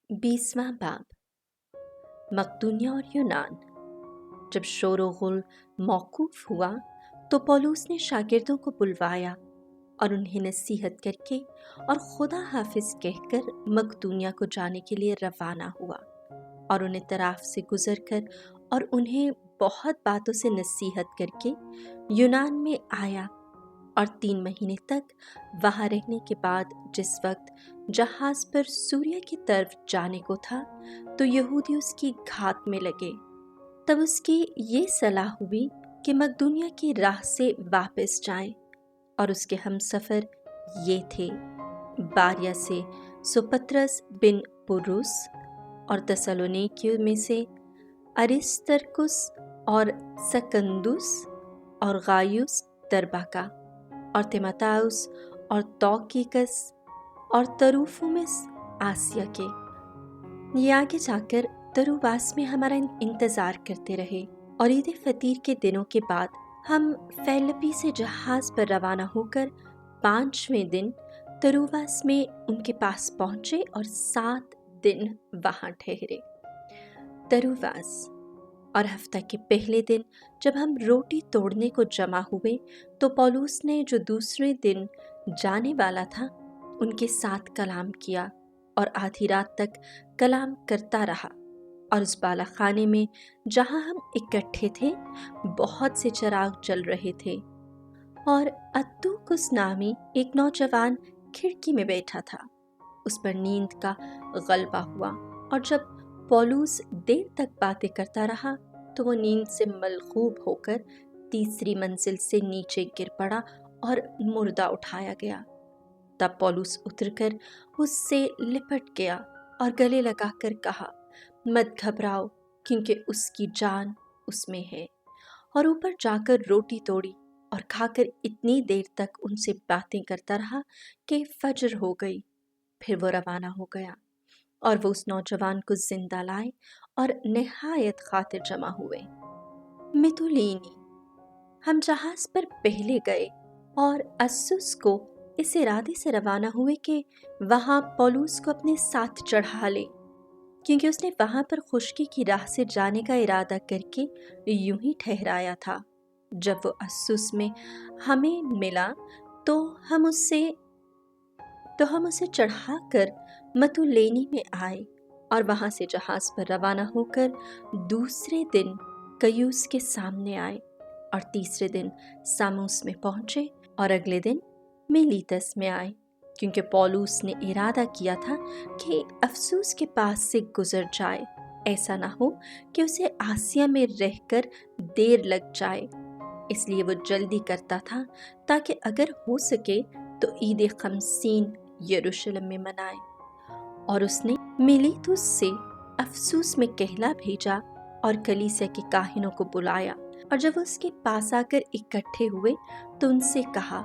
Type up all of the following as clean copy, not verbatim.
20वां बाब। मकदूनिया और यूनान। जब शोर गुल मौकूफ हुआ तो पौलुस ने शागिर्दों को बुलवाया और उन्हें नसीहत करके और खुदा हाफिज कहकर मकदूनिया को जाने के लिए रवाना हुआ और उन्हें तराफ से गुजर कर और उन्हें बहुत बातों से नसीहत करके यूनान में आया और 3 महीने तक वहाँ रहने के बाद जिस वक्त जहाज पर सूर्य की तरफ जाने को था तो यहूदी उसकी घात में लगे। तब उसकी ये सलाह हुई कि मकदूनिया की राह से वापस जाएं और उसके हमसफर ये थे बारिया से सोपत्रस बिन पुरुस और तसलोनिकियों में से अरिस्तर्कुस और सकंदुस और गायुस दरबाका और तिमोथाउस और तौकीकस और तरूफुमिस आसिया के। ये आगे जाकर तरुवास में हमारा इंतज़ार करते रहे और ईद फतीर के दिनों के बाद हम फिलिप्पी से जहाज़ पर रवाना होकर 5वें दिन तरुवास में उनके पास पहुँचे और 7 दिन वहाँ ठहरे। तरुवास। और हफ्ता के पहले दिन जब हम रोटी तोड़ने को जमा हुए तो पौलुस ने जो दूसरे दिन जाने वाला था उनके साथ कलाम किया और आधी रात तक कलाम करता रहा। और उस बालाखाने में जहाँ हम इकट्ठे थे बहुत से चिराग जल रहे थे और अत्तुकुस नामी एक नौजवान खिड़की में बैठा था। उस पर नींद का गलबा हुआ और जब पौलुस देर तक बातें करता रहा तो वो नींद से मलखूब होकर 3री मंजिल से नीचे गिर पड़ा और मुर्दा उठाया गया। तब पौलुस उतरकर उससे लिपट गया और गले लगाकर कहा, मत घबराओ क्योंकि उसकी जान उसमें है। और ऊपर जाकर रोटी तोड़ी और खाकर इतनी देर तक उनसे बातें करता रहा कि फजर हो गई। फिर वो रवाना हो गया और वो उस नौजवान को जिंदा लाए और निहायत खातिर जमा हुए। मितुलीनी। हम जहाज पर पहले गए और अस्सुस को इस इरादे से रवाना हुए कि वहाँ पौलुस को अपने साथ चढ़ा ले, क्योंकि उसने वहाँ पर खुशकी की राह से जाने का इरादा करके यूं ही ठहराया था। जब वो अस्सुस में हमें मिला तो हम उसे चढ़ाकर मतुलेनी में आए और वहां से जहाज पर रवाना होकर दूसरे दिन कयूस के सामने आए और तीसरे दिन सामुस में पहुंचे और अगले दिन मिलीतस में आए, क्योंकि पौलुस ने इरादा किया था कि अफसूस के पास से गुजर जाए, ऐसा ना हो कि उसे आसिया में रहकर देर लग जाए। इसलिए वो जल्दी करता था ताकि अगर हो सके तो ईद खमसीन यरूशलेम में मनाए। और उसने मिलीतुस से अफसूस में कहला भेजा और कलीसिया के काहिनों को बुलाया और जब उसके पास आकर इकट्ठे हुए तो उनसे कहा,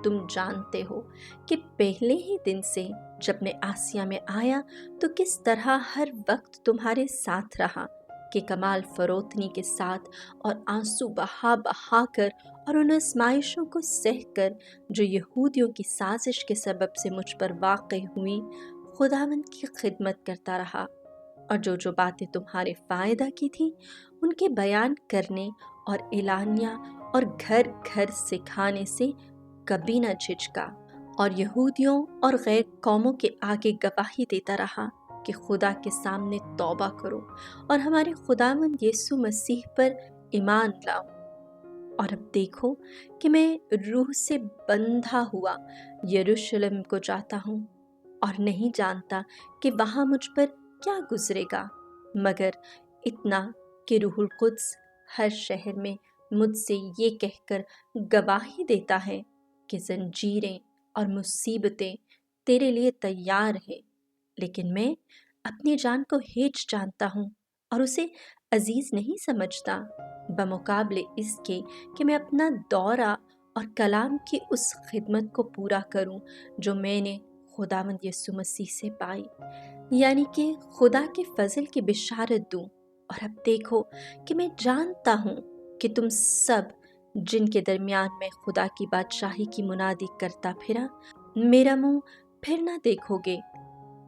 तुम जानते हो कि पहले ही दिन से जब मैं आसिया में आया तो किस तरह हर वक्त तुम्हारे साथ रहा कि कमाल फरोतनी के साथ और आंसू बहा बहा कर और उन आजमाइशों को सहकर जो यहूदियों की साजिश के सबब से मुझ पर वाक़ई हुई खुदावंद की खिदमत करता रहा और जो जो बातें तुम्हारे फ़ायदा की थी उनके बयान करने और एलानिया और घर घर सिखाने से कभी न झिझका और यहूदियों और गैर कौमों के आगे गवाही देता रहा कि खुदा के सामने तौबा करो और हमारे खुदावंद यीशु मसीह पर ईमान लाओ। और अब देखो कि मैं रूह से बंधा हुआ यरूशलेम को जाता हूँ और नहीं जानता कि वहाँ मुझ पर क्या गुजरेगा, मगर इतना कि रूहुल कुद्स हर शहर में मुझसे ये कहकर गवाही देता है कि जंजीरें और मुसीबतें तेरे लिए तैयार हैं, लेकिन मैं अपनी जान को हेच जानता हूँ और उसे अजीज नहीं समझता, बमुकाबले इसके कि मैं अपना दौरा और कलाम की उस खिदमत को पूरा करूँ जो मैंने खुदावंद यीशु मसीह से पाई, यानी कि खुदा के फजल की बिशारत दूँ। और अब देखो कि मैं जानता हूँ कि तुम सब जिनके दरमियान में खुदा की बादशाही की मुनादी करता फिरा, मेरा मुंह फिर ना देखोगे,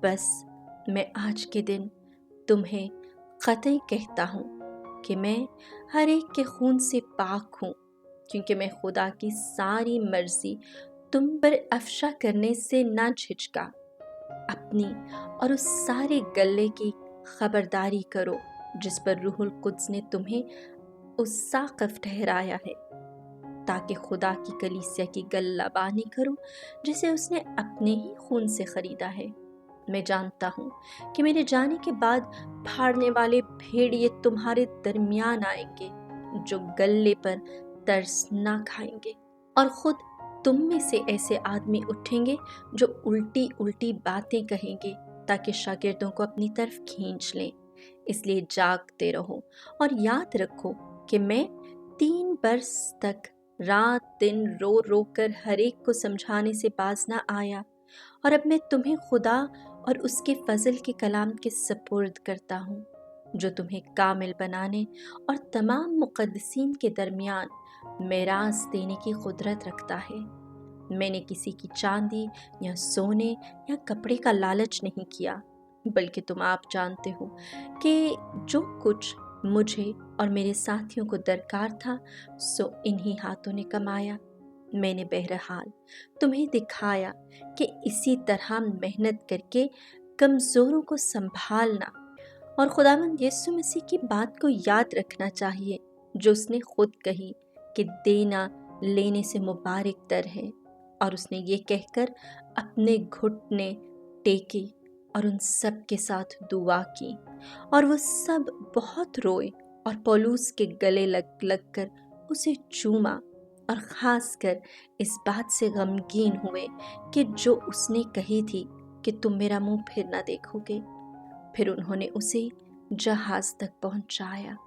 बस मैं आज के दिन तुम्हें कतई कहता हूँ कि मैं हर एक के खून से पाक हूँ, क्योंकि मैं खुदा की सारी मर्जी तुम पर अफशा करने से ना झिझका। अपनी और उस सारे गल्ले की खबरदारी करो जिस पर रूहुल कुद्स ने तुम्हें उस साक़िफ़ ठहराया है, ताकि खुदा की कलीसिया की गल्लाबानी करो जिसे उसने अपने ही खून से ख़रीदा है। मैं जानता हूँ कि मेरे जाने के बाद फाड़ने वाले भेड़िए तुम्हारे दरमियान आएंगे, जो गल्ले पर तरस ना खाएंगे, और खुद तुम में से ऐसे आदमी उठेंगे जो उल्टी उल्टी बातें कहेंगे, ताकि शागिर्दों को अपनी तरफ खींच लें। इसलिए जागते रहो और याद रखो कि मैं 3 बरस तक रात दिन रो रो कर हर एक को समझाने से बाज ना आया, और अब मैं तुम्हें खुदा और उसके फजल के कलाम के सपुर्द करता हूँ, जो तुम्हें कामिल बनाने और तमाम मुक़द्दसीन के दरमियान मेरास देने की कुदरत रखता है। मैंने किसी की चांदी या सोने या कपड़े का लालच नहीं किया, बल्कि तुम आप जानते हो कि जो कुछ मुझे और मेरे साथियों को दरकार था सो इन्हीं हाथों ने कमाया। मैंने बहरहाल तुम्हें दिखाया कि इसी तरह मेहनत करके कमज़ोरों को संभालना और खुदावंद यीशु मसीह की बात को याद रखना चाहिए, जो उसने खुद कही कि देना लेने से मुबारक तर है। और उसने ये कहकर अपने घुटने टेके और उन सब के साथ दुआ की, और वो सब बहुत रोए और पौलुस के गले लग लग कर उसे चूमा, और ख़ास कर इस बात से गमगीन हुए कि जो उसने कही थी कि तुम मेरा मुंह फिर ना देखोगे। फिर उन्होंने उसे जहाज़ तक पहुंचाया।